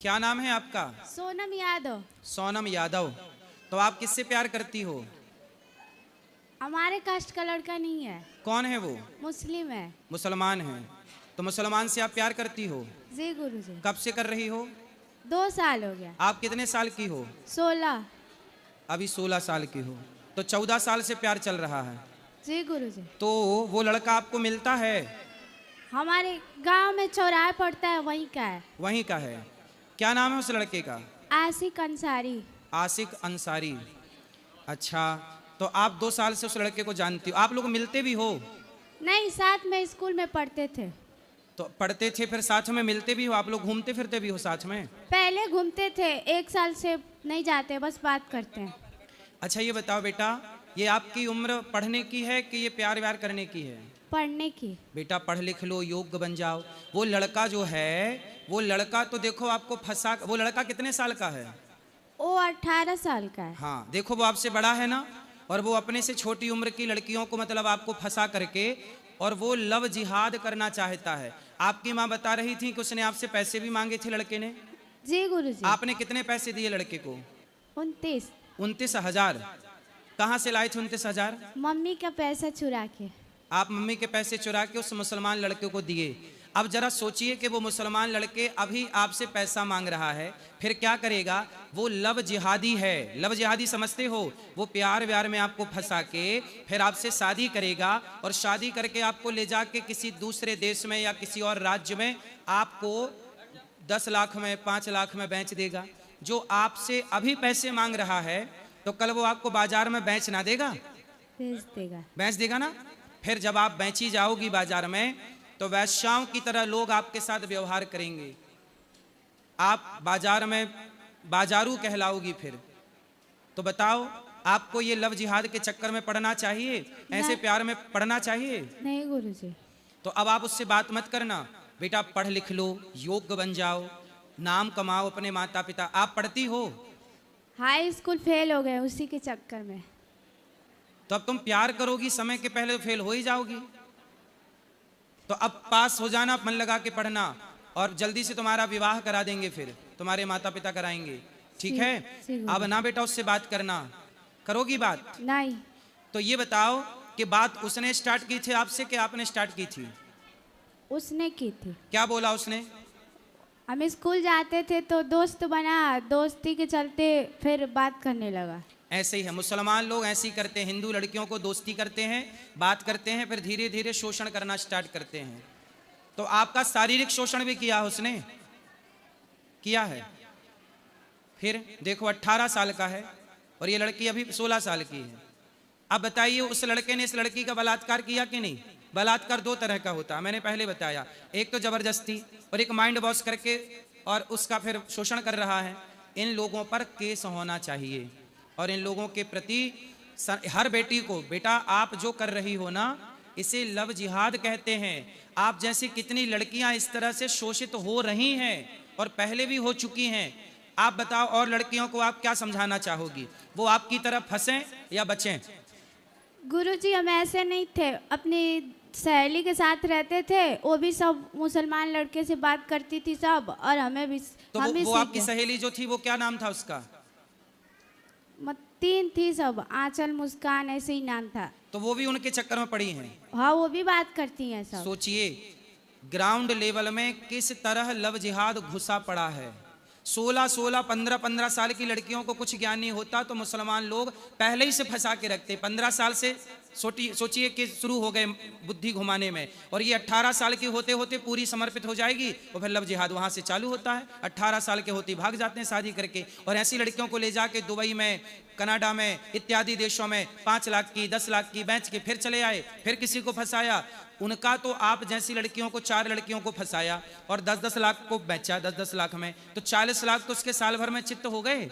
क्या नाम है आपका? सोनम यादव। सोनम यादव। तो आप किससे प्यार करती हो? हमारे कास्ट का लड़का नहीं है, कौन है वो? मुस्लिम है। मुसलमान है। तो मुसलमान से आप प्यार करती हो? जी गुरुजी। कब से कर रही हो? 2 साल हो गया। आप कितने साल की हो? 16। अभी 16 साल की हो। तो 14 साल से प्यार चल रहा है। जी गुरुजी। तो वो लड़का आपको मिलता है? हमारे गांव में चौराहे पड़ता है, वहीं का है। वहीं का है। क्या नाम है उस लड़के का? आशिक अंसारी। आशिक अंसारी। अच्छा, तो आप 2 साल से उस लड़के को जानती हो? आप लोग मिलते भी हो? नहीं, साथ में स्कूल में पढ़ते थे। तो पढ़ते थे, फिर साथ में मिलते भी हो? आप लोग घूमते फिरते भी हो साथ में? पहले घूमते थे, 1 साल से नहीं जाते, बस बात करते हैं। अच्छा, ये बताओ बेटा, ये आपकी उम्र पढ़ने की है कि ये प्यार व्यार करने की है? पढ़ने की। बेटा पढ़ लिख लो, योग्य बन जाओ। वो लड़का जो है, वो लड़का तो देखो आपको फंसा। वो लड़का कितने साल का है? वो 18 साल का है। हाँ, देखो वो आपसे बड़ा है ना, और वो अपने से छोटी उम्र की लड़कियों को मतलब आपको फंसा करके और वो लव जिहाद करना चाहता है। आपकी माँ बता रही थी कि उसने आपसे पैसे भी मांगे थे लड़के ने। जी गुरुजी। आपने कितने पैसे दिए लड़के को? 29। 29,000। कहाँ से लाए थे 29,000? मम्मी का पैसा चुरा के। आप मम्मी के पैसे चुरा के उस मुसलमान लड़के को दिए। अब जरा सोचिए कि वो मुसलमान लड़के अभी आपसे पैसा मांग रहा है, फिर क्या करेगा? वो लव जिहादी है। लव जिहादी समझते हो? वो प्यार व्यार में आपको फंसा के फिर आपसे शादी करेगा, और शादी करके आपको ले जाके किसी दूसरे देश में या किसी और राज्य में आपको 10 लाख में 5 लाख में बेच देगा। जो आपसे अभी पैसे मांग रहा है, तो कल वो आपको बाजार में बेच ना देगा? भेज देगा। बेच देगा ना। फिर जब आप बेची जाओगी बाजार में, तो वैश्याओं की तरह लोग आपके साथ व्यवहार करेंगे। आप बाजार में बाजारू कहलाओगी फिर। तो बताओ, आपको ये लव जिहाद के चक्कर में पड़ना चाहिए? ऐसे प्यार में पड़ना चाहिए? नहीं गुरुजी। तो अब आप उससे बात मत करना। बेटा पढ़ लिख लो, योग्य बन जाओ, नाम कमाओ अपने माता पिता। आप पढ़ती हो? हाई स्कूल फेल हो गए उसी के चक्कर में। तो अब तुम प्यार करोगी समय के पहले, तो फेल हो ही जाओगी। तो अब पास हो जाना, मन लगा के पढ़ना, और जल्दी से तुम्हारा विवाह करा देंगे, फिर तुम्हारे माता पिता कराएंगे। ठीक है? अब ना बेटा उससे बात करना। करोगी बात? नहीं। तो ये बताओ कि बात उसने स्टार्ट की थी आपसे कि आपने स्टार्ट की थी? उसने की थी। क्या बोला उसने? हम स्कूल जाते थे तो दोस्त बना, दोस्ती के चलते फिर बात करने लगा। ऐसे ही है, मुसलमान लोग ऐसे ही करते हैं। हिंदू लड़कियों को दोस्ती करते हैं, बात करते हैं, फिर धीरे धीरे शोषण करना स्टार्ट करते हैं। तो आपका शारीरिक शोषण भी किया उसने? किया है। फिर देखो 18 साल का है और ये लड़की अभी 16 साल की है। अब बताइए, उस लड़के ने इस लड़की का बलात्कार किया कि नहीं? बलात्कार 2 तरह का होता है, मैंने पहले बताया। एक तो जबरदस्ती, और एक माइंड वॉश करके और उसका फिर शोषण कर रहा है। इन लोगों पर केस होना चाहिए, और इन लोगों के प्रति हर बेटी को, बेटा आप जो कर रही हो ना, इसे लव जिहाद कहते हैं। आप जैसी कितनी लड़कियां इस तरह से शोषित हो रही हैं और पहले भी हो चुकी हैं। आप बताओ, और लड़कियों को आप क्या समझाना चाहोगी? वो आपकी तरफ फंसें या बचें? गुरुजी, हम ऐसे नहीं थे, अपनी सहेली के साथ रहते थे, वो भी सब मुसलमान लड़के से बात करती थी सब, और हमें भी। तो हम वो आपकी सहेली जो थी, वो क्या नाम था उसका? 3 थी सब, आंचल, मुस्कान, ऐसे ही नाम था। तो वो भी उनके चक्कर में पड़ी हैं? हाँ, वो भी बात करती हैं सब। सोचिए ग्राउंड लेवल में किस तरह लव जिहाद घुसा पड़ा है। 16-16, 15-15 साल की लड़कियों को कुछ ज्ञान नहीं होता, तो मुसलमान लोग पहले ही से फंसा के रखते। 15 साल से सोचिए कि शुरू हो गए बुद्धि घुमाने में, और ये 18 साल की होते होते पूरी समर्पित हो जाएगी, और फिर लव जिहाद वहाँ से चालू होता है। 18 साल के होते भाग जाते हैं शादी करके, और ऐसी लड़कियों को ले जाके दुबई में, कनाडा में इत्यादि देशों में 5 लाख की 10 लाख की बेच के फिर चले आए, फिर किसी को फंसाया। उनका तो आप जैसी लड़कियों को 4 लड़कियों को फंसाया और 10-10 लाख को बेचा, 10-10 लाख में, तो 40 लाख तो उसके साल भर में चित्त हो गए।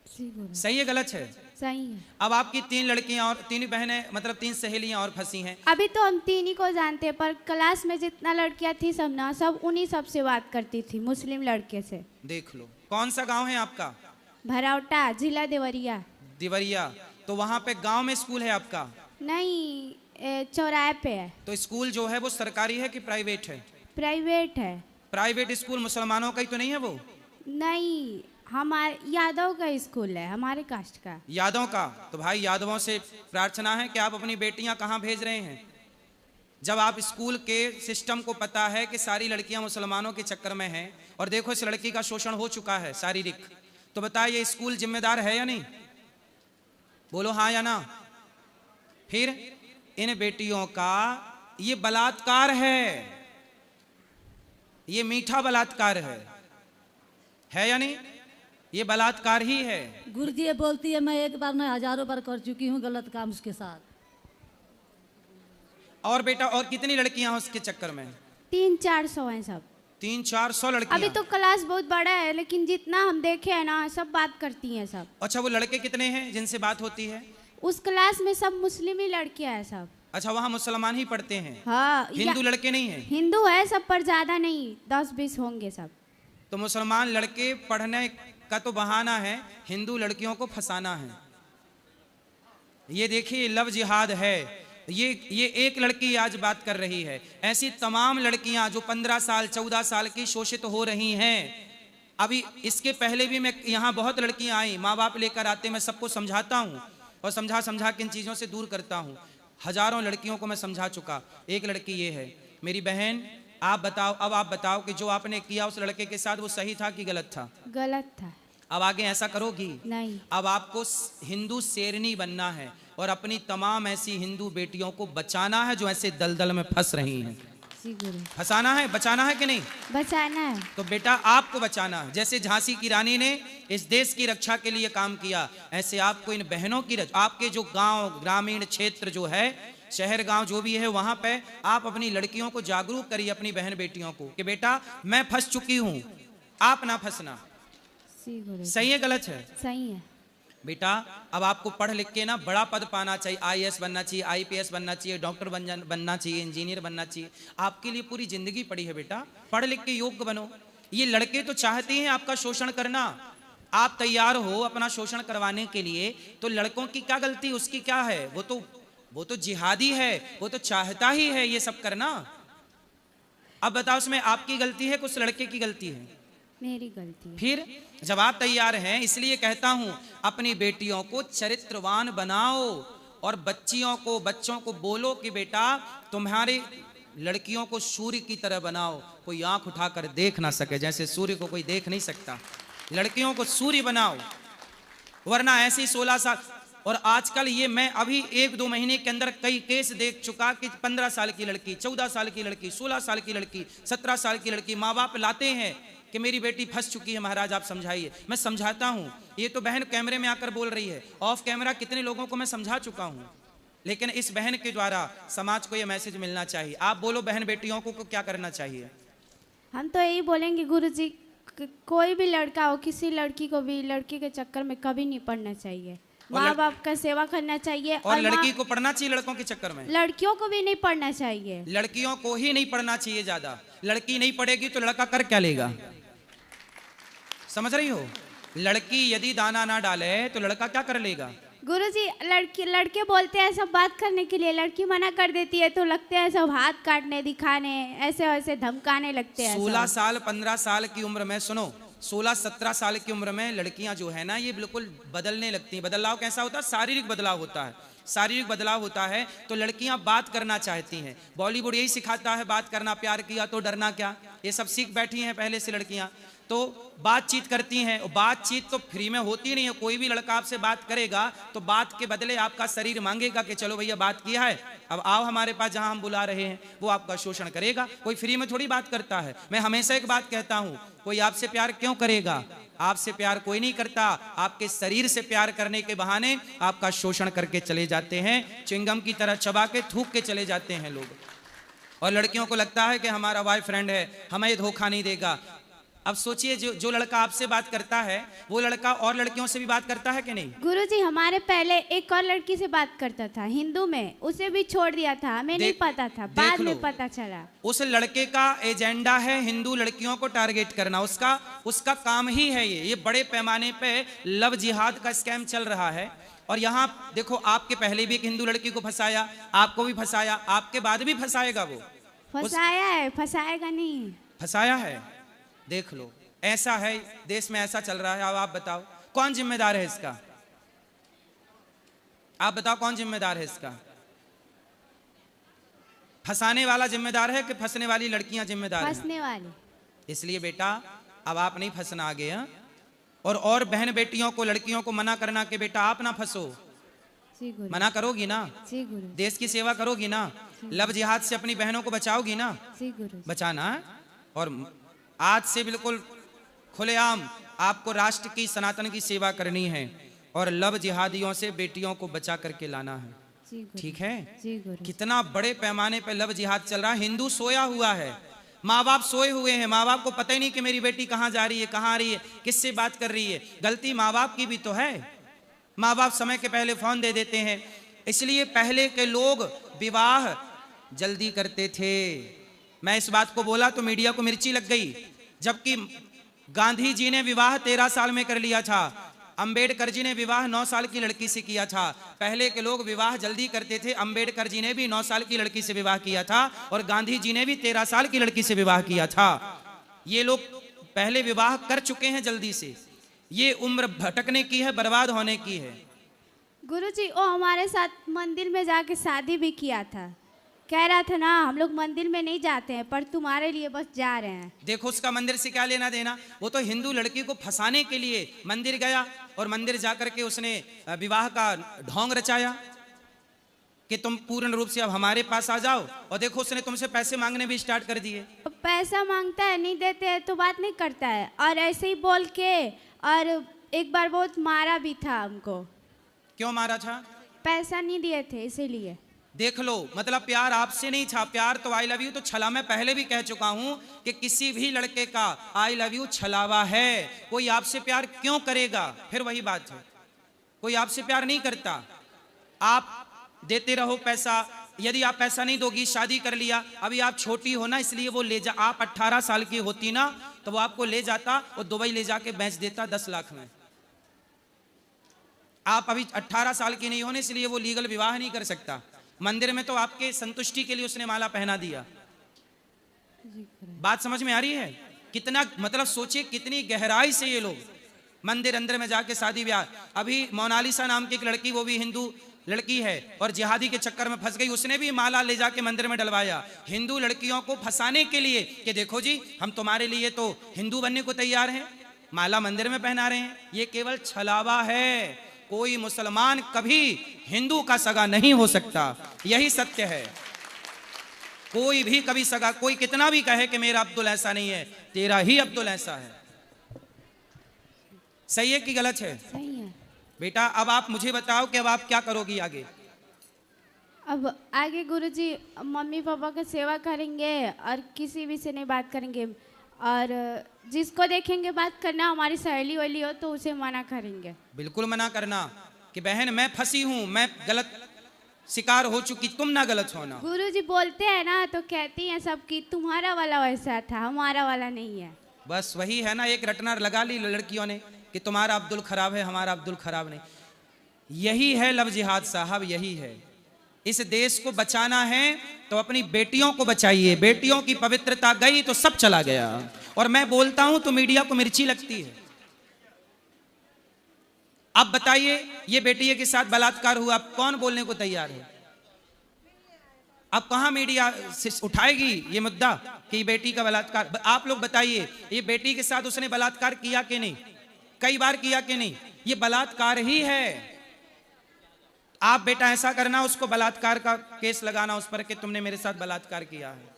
सही है गलत है? सही है। अब आपकी 3 लड़कियां और 3 बहनें, मतलब 3 सहेलियां और फंसी हैं। अभी तो हम 3 ही को जानते हैं, पर क्लास में जितना लड़कियां थी सब ना, सब उन्हीं सब से बात करती थी, मुस्लिम लड़के से। देख लो। कौन सा गांव है आपका? भरौटा, जिला देवरिया। देवरिया। तो वहां पे गांव में स्कूल है आपका? नहीं, चौराहे पे है। तो स्कूल जो है वो सरकारी है कि प्राइवेट है? प्राइवेट है। प्राइवेट स्कूल मुसलमानों का ही तो नहीं है वो? नहीं, हमारे यादव का स्कूल है, हमारे कास्ट का। यादव का? तो भाई यादवों से प्रार्थना है कि आप अपनी बेटियां कहाँ भेज रहे हैं, जब आप स्कूल के सिस्टम को पता है कि सारी लड़कियां मुसलमानों के चक्कर में हैं और देखो इस लड़की का शोषण हो चुका है शारीरिक, तो बताइए ये स्कूल जिम्मेदार है या नहीं? बोलो हाँ या ना। फिर इन बेटियों का ये बलात्कार है, ये मीठा बलात्कार है या नहीं? ये बलात्कार ही है। गुरुजी ये बोलती है मैं एक बार नहीं हजारों बार कर चुकी हूँ गलत काम उसके साथ। और बेटा और कितनी लड़कियां हैं उसके चक्कर में? 300-400 हैं सब। 300-400 लड़कियां? अभी तो क्लास बहुत बड़ा है, लेकिन जितना हम देखे हैं ना सब बात करती हैं सब। अच्छा वो लड़के कितने हैं जिनसे बात होती है? उस क्लास में सब मुस्लिम ही लड़कियां हैं सब। अच्छा वहाँ मुसलमान ही पढ़ते हैं? हाँ, हिंदू लड़के नहीं हैं? हिंदू है सब पर ज्यादा नहीं, 10-20 होंगे सब। तो मुसलमान लड़के पढ़ने का तो बहाना है, हिंदू लड़कियों को फंसाना है। ये देखिए लव जिहाद है। ये एक लड़की आज बात कर रही है, ऐसी तमाम लड़कियां जो 15 साल 14 साल की शोषित हो रही हैं। अभी इसके पहले भी मैं यहाँ बहुत लड़कियां आई, माँ बाप लेकर आते, मैं सबको समझाता हूँ और समझा के इन चीज़ों से दूर करता हूँ। हजारों लड़कियों को मैं समझा चुका। एक लड़की ये है, मेरी बहन आप बताओ, अब आप बताओ कि जो आपने किया उस लड़के के साथ वो सही था कि गलत था? गलत था। अब आगे ऐसा करोगी नहीं। अब आपको हिंदू शेरनी बनना है और अपनी तमाम ऐसी हिंदू बेटियों को बचाना है जो ऐसे दलदल में फंस रही हैं। फंसाना है, बचाना है कि नहीं? बचाना है। तो बेटा आपको बचाना है। जैसे झांसी की रानी ने इस देश की रक्षा के लिए काम किया, ऐसे आपको इन बहनों की आपके जो गांव ग्रामीण क्षेत्र जो है, शहर गांव जो भी है, वहां पे आप अपनी लड़कियों को जागरूक करिए, अपनी बहन बेटियों को कि बेटा मैं फंस चुकी हूं, आप ना फंसना। सही है गलत है? सही है। बेटा अब आपको पढ़ लिख के ना बड़ा पद पाना चाहिए, आईएएस बनना चाहिए, आईपीएस बनना चाहिए, डॉक्टर बनना चाहिए, इंजीनियर बनना चाहिए। आपके लिए पूरी जिंदगी पड़ी है बेटा, पढ़ लिख के योग्य बनो। ये लड़के तो चाहते हैं आपका शोषण करना, आप तैयार हो अपना शोषण करवाने के लिए, तो लड़कों की क्या गलती, उसकी क्या है? वो तो जिहादी है, वो तो चाहता ही है ये सब करना। अब बताओ उसमें आपकी गलती है कि उस लड़के की गलती है? मेरी गलती है। फिर जब आप तैयार हैं, इसलिए कहता हूं अपनी बेटियों को चरित्रवान बनाओ और बच्चों को बोलो कि बेटा तुम्हारी लड़कियों को सूर्य की तरह बनाओ, कोई आंख उठाकर देख ना सके, जैसे सूर्य को कोई देख नहीं सकता। लड़कियों को सूर्य बनाओ, वरना ऐसी 16 साल और आजकल ये मैं अभी 1-2 महीने के अंदर कई केस देख चुका कि 15 साल की लड़की, 14 साल की लड़की, 16 साल की लड़की, 17 साल की लड़की, माँ बाप लाते हैं कि मेरी बेटी फंस चुकी है, महाराज आप समझाइए। मैं समझाता हूँ, ये तो बहन कैमरे में आकर बोल रही है, ऑफ कैमरा कितने लोगों को मैं समझा चुका हूँ, लेकिन इस बहन के द्वारा समाज को ये मैसेज मिलना चाहिए। आप बोलो बहन बेटियों को क्या करना चाहिए? हम तो यही बोलेंगे गुरुजी, कोई भी लड़का हो, किसी लड़की को भी लड़की के चक्कर में कभी नहीं पड़ना चाहिए, माँ बाप का सेवा करना चाहिए। और लड़की को पढ़ना चाहिए लड़कों के चक्कर में? लड़कियों को भी नहीं पढ़ना चाहिए, लड़कियों को ही नहीं पढ़ना चाहिए ज्यादा। लड़की नहीं पढ़ेगी तो लड़का कर क्या लेगा? समझ रही हो? लड़की यदि दाना ना डाले तो लड़का क्या कर लेगा? गुरुजी लड़के बोलते हैं सब बात करने के लिए, लड़की मना कर देती है तो लगते हैं सब हाथ काटने दिखाने, ऐसे वैसे धमकाने लगते हैं। 16 साल 15 साल की उम्र में, सुनो 16-17 साल की उम्र में लड़कियां जो है ना ये बिल्कुल बदलने लगती हैं। बदलाव कैसा होता है? शारीरिक बदलाव होता है। शारीरिक बदलाव होता है तो लड़कियां बात करना चाहती हैं। बॉलीवुड यही सिखाता है, बात करना, प्यार किया तो डरना क्या, ये सब सीख बैठी हैं पहले से लड़कियां। तो बातचीत करती हैं, और बातचीत तो फ्री में होती नहीं है। कोई भी लड़का आपसे बात करेगा तो बात के बदले आपका शरीर मांगेगा कि चलो भैया बात किया है, अब आओ हमारे पास जहां हम बुला रहे हैं। वो आपका शोषण करेगा। कोई फ्री में थोड़ी बात करता है। मैं हमेशा एक बात कहता हूं, कोई आपसे प्यार क्यों करेगा? आपसे प्यार कोई नहीं करता, आपके शरीर से प्यार करने के बहाने आपका शोषण करके चले जाते हैं, चिंगम की तरह चबा के थूक के चले जाते हैं लोग। और लड़कियों को लगता है कि हमारा बॉयफ्रेंड है, हमें धोखा नहीं देगा। अब सोचिए जो लड़का आपसे बात करता है वो लड़का और लड़कियों से भी बात करता है कि नहीं? गुरुजी हमारे पहले एक और लड़की से बात करता था हिंदू में, उसे भी छोड़ दिया था, हमें नहीं पता था, बाद में पता चला। उस लड़के का एजेंडा है हिंदू लड़कियों को टारगेट करना, उसका काम ही है ये बड़े पैमाने पे लव जिहाद का स्कैम चल रहा है। और यहाँ देखो आपके पहले भी एक हिंदू लड़की को फंसाया, आपको भी फंसाया, आपके बाद भी फंसाएगा वो। फंसाया है, फंसाएगा नहीं। फंसाया है। देख लो, ऐसा है देश में, ऐसा चल रहा है। अब आप बताओ कौन जिम्मेदार है इसका? आप बताओ कौन जिम्मेदार है इसका? फंसाने वाला जिम्मेदार है कि फंसने वाली लड़कियां जिम्मेदार हैं? फंसने वाली। इसलिए बेटा अब आप नहीं फंसना आगे। और बहन बेटियों को, लड़कियों को मना करना कि बेटा आप ना फंसो। जी गुरु। मना करोगी ना? जी गुरु। देश की सेवा करोगी ना? लव जिहाद से अपनी बहनों को बचाओगी ना? जी गुरु। बचाना है। और आज से बिल्कुल खुलेआम आपको राष्ट्र की, सनातन की सेवा करनी है और लव जिहादियों से बेटियों को बचा करके लाना है। जी गुरु। ठीक है? जी गुरु। कितना बड़े पैमाने पर लव जिहाद चल रहा है। हिंदू सोया हुआ है, माँ बाप सोए हुए हैं। माँ बाप को पता ही नहीं कि मेरी बेटी कहाँ जा रही है, कहाँ आ रही है, किससे बात कर रही है। गलती माँ बाप की भी तो है। माँ बाप समय के पहले फोन दे देते हैं। इसलिए पहले के लोग विवाह जल्दी करते थे। मैं इस बात को बोला तो मीडिया को मिर्ची लग गई, जबकि गांधी जी ने विवाह 13 साल में कर लिया था। अंबेडकर जी ने विवाह 9 साल की लड़की से किया था। पहले के लोग विवाह जल्दी करते थे। अंबेडकर जी ने भी 9 साल की लड़की से विवाह किया था और गांधी जी ने भी 13 साल की लड़की से विवाह किया था। ये लोग पहले विवाह कर चुके हैं जल्दी से। ये उम्र भटकने की है, बर्बाद होने की है। गुरुजी, वो हमारे साथ मंदिर में जाके शादी भी किया था। कह रहा था ना हम लोग मंदिर में नहीं जाते हैं, पर तुम्हारे लिए बस जा रहे हैं। देखो उसका मंदिर से क्या लेना देना। वो तो हिंदू लड़की को फंसाने के लिए मंदिर गया और मंदिर जाकर के उसने विवाह का ढोंग रचाया कि तुम पूर्ण रूप से अब हमारे पास आ जाओ। और देखो उसने तुमसे पैसे मांगने भी स्टार्ट कर दिए। पैसा मांगता है, नहीं देते हैं तो बात नहीं करता है, और ऐसे ही बोल के। और एक बार बहुत मारा भी था हमको। क्यों मारा था? पैसा नहीं दिए थे इसीलिए। देख लो, मतलब प्यार आपसे नहीं था। प्यार तो आई लव यू तो छला, मैं पहले भी कह चुका हूं कि किसी भी लड़के का आई लव यू छलावा है। कोई आपसे प्यार क्यों करेगा? फिर वही बात है, कोई आपसे प्यार नहीं करता। आप देते रहो पैसा। यदि आप पैसा नहीं दोगी, शादी कर लिया, अभी आप छोटी हो ना, इसलिए वो ले जा। आप 18 साल की होती ना तो वो आपको ले जाता और दुबई ले जाके बेच देता 10 लाख में। आप अभी 18 साल की नहीं होने, इसलिए वो लीगल विवाह नहीं कर सकता। मंदिर में तो आपके संतुष्टि के लिए उसने माला पहना दिया। बात समझ में आ रही है? कितना, मतलब सोचिए कितनी गहराई से ये लोग मंदिर अंदर में जाके शादी ब्याह। अभी मोनालिसा नाम की एक लड़की, वो भी हिंदू लड़की है और जिहादी के चक्कर में फंस गई। उसने भी माला ले जाके मंदिर में डलवाया, हिंदू लड़कियों को फंसाने के लिए कि देखो जी हम तुम्हारे लिए तो हिंदू बनने को तैयार हैं, माला मंदिर में पहना रहे हैं। ये केवल छलावा है। कोई मुसलमान कभी हिंदू का सगा नहीं हो सकता, यही सत्य है। कोई भी कभी सगा, कोई कितना भी कहे कि मेरा अब्दुल ऐसा नहीं है, तेरा ही अब्दुल ऐसा है। सही है कि गलत है? सही है। बेटा अब आप मुझे बताओ कि अब आप क्या करोगी आगे? अब आगे गुरुजी मम्मी पापा की सेवा करेंगे और किसी भी से नहीं बात करेंगे, और जिसको देखेंगे बात करना, हमारी सहेली वहेली हो तो उसे मना करेंगे। बिल्कुल मना करना कि बहन मैं फंसी हूं, मैं गलत शिकार हो चुकी, तुम ना गलत होना। गुरुजी बोलते हैं ना तो कहती हैं सब कि तुम्हारा वाला वैसा था, हमारा वाला नहीं है। बस वही है ना, एक रटना लगा ली लड़कियों ने कि तुम्हारा अब्दुल खराब है, हमारा अब्दुल खराब नहीं। यही है लव जिहाद साहब, यही है। इस देश को बचाना है तो अपनी बेटियों को बचाइए। बेटियों की पवित्रता गई तो सब चला गया। और मैं बोलता हूं तो मीडिया को मिर्ची लगती है। अब बताइए, ये बेटी के साथ बलात्कार हुआ, अब कौन बोलने को तैयार है? अब कहां मीडिया उठाएगी ये मुद्दा कि बेटी का बलात्कार? आप लोग बताइए, ये बेटी के साथ उसने बलात्कार किया कि नहीं? कई बार किया कि नहीं? ये बलात्कार ही है। आप बेटा ऐसा करना, उसको बलात्कार का केस लगाना उस पर कि तुमने मेरे साथ बलात्कार किया है।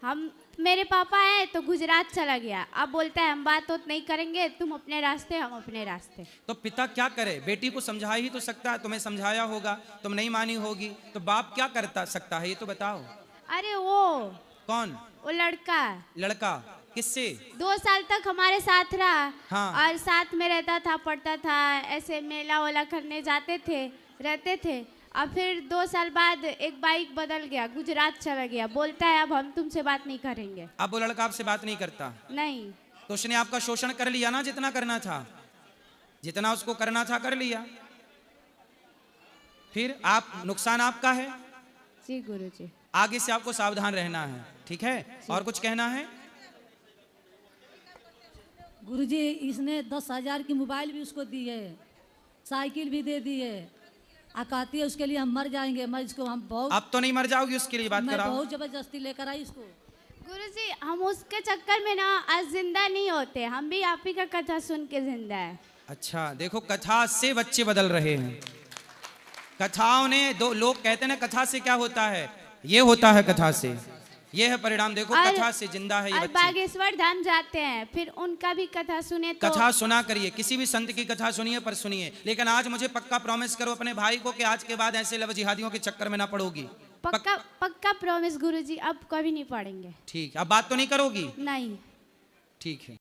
हम, मेरे पापा है तो गुजरात चला गया, अब बोलता है हम बात तो नहीं करेंगे, तुम अपने रास्ते हम अपने रास्ते। तो पिता क्या करे? बेटी को समझा ही तो सकता है। तुम्हें समझाया होगा, तुम नहीं मानी होगी, तो बाप क्या करता सकता है ये तो बताओ। अरे वो कौन? वो लड़का। लड़का किससे? 2 साल तक हमारे साथ रहा। हाँ। और साथ में रहता था, पढ़ता था, ऐसे मेला वेला करने जाते थे, रहते थे। और फिर 2 साल बाद एक बाइक बदल गया, गुजरात चला गया, बोलता है अब हम तुमसे बात नहीं करेंगे। अब वो लड़का आपसे बात नहीं करता? नहीं। तो उसने आपका शोषण कर लिया ना, जितना करना था, जितना उसको करना था कर लिया। फिर आप, नुकसान आपका है। जी गुरुजी। आगे से आपको सावधान रहना है, ठीक है? और कुछ कहना है? गुरुजी इसने 10,000 की मोबाइल भी उसको दी है, साइकिल भी दे दी है, कहती है उसके लिए हम मर जाएंगे। मैं इसको हम बहुत अब तो नहीं मर जाओगी, उसके लिए बात मैं कराओ। बहुत जबरदस्ती लेकर आई इसको। गुरुजी हम उसके चक्कर में ना आज जिंदा नहीं होते, हम भी आप ही का कथा सुन के जिंदा है। अच्छा देखो, कथा से बच्चे बदल रहे हैं। कथाओं ने दो लोग कहते हैं ना कथा से क्या होता है, ये होता है कथा से, ये है परिणाम। देखो कथा से जिंदा है ये और बच्चे। बागेश्वर धाम जाते हैं, फिर उनका भी कथा सुने तो कथा सुना करिए, किसी भी संत की कथा सुनिए पर सुनिए, लेकिन आज मुझे पक्का प्रॉमिस करो अपने भाई को कि आज के बाद ऐसे लव जिहादियों के चक्कर में ना पड़ोगी। पक्का पक्का प्रॉमिस गुरुजी, अब कभी नहीं पढ़ेंगे। ठीक, अब बात तो नहीं करोगी? नहीं। ठीक है।